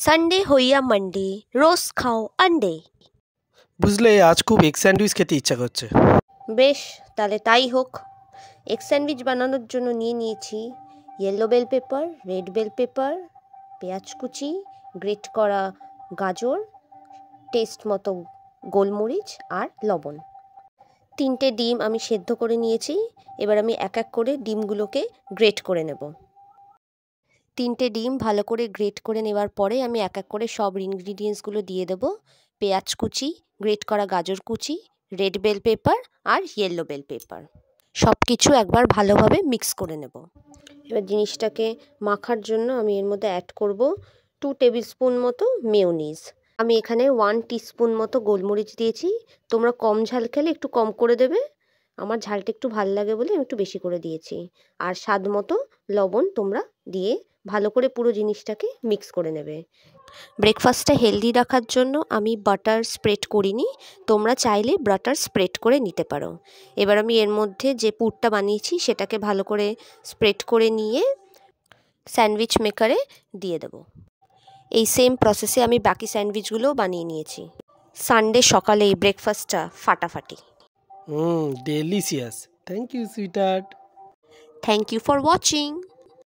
Sunday হইয়া Monday, রোজ খাও আন্ডে। বুঝলে আজ খুব এগ স্যান্ডউইচ খেতে ইচ্ছা করছে। বেশ, তাহলে তাই হোক। এগ স্যান্ডউইচ বানানোর জন্য নিয়েছি yellow bell pepper, red bell pepper, পেঁয়াজ কুচি, গ্রেট করা গাজর, টেস্ট মতো গোলমরিচ আর লবণ। 3টে ডিম আমি সেদ্ধ করে নিয়েছি। এবার আমি এক এক করে ডিমগুলোকে গ্রেট করে নেব। 3টে ডিম ভালো করে গ্রেট করে নেওয়ার পরে আমি এক এক করে সব ইনগ্রিডিয়েন্টসগুলো দিয়ে দেব। পেঁয়াজ কুচি, গ্রেট করা গাজর কুচি, রেড বেল পেপার আর ইয়েলো বেল পেপার, সব কিছু একবার ভালোভাবে মিক্স করে নেব। এবার জিনিসটাকে মাখার জন্য আমি এর মধ্যে অ্যাড করব 2 টেবিল স্পুন মতো মেয়োনিজ। আমি এখানে 1 টিস্পুন মতো গোলমরিচ দিয়েছি। তোমরা কম ঝাল খেলে একটু কম করে দেবে। আমার ঝালটা একটু ভাল লাগে বলে আমি একটু বেশি করে দিয়েছি। আর স্বাদ মতো লবণ তোমরা দিয়ে ভালো করে পুরো জিনিসটাকে মিক্স করে নেবে। ব্রেকফাস্টটা হেলদি রাখার জন্য আমি বাটার স্প্রেড করিনি, তোমরা চাইলে বাটার স্প্রেড করে নিতে পারো। এবার আমি এর মধ্যে যে পুরটা বানিয়েছি সেটাকে ভালো করে স্প্রেড করে নিয়ে স্যান্ডউইচ মেকারে দিয়ে দেব। এই সেম প্রসেসে আমি বাকি স্যান্ডউইচগুলোও বানিয়ে নিয়েছি। সানডে সকালে এই ব্রেকফাস্টটা ফাটাফাটি। Delicious. Thank you sweetheart. Thank you for watching.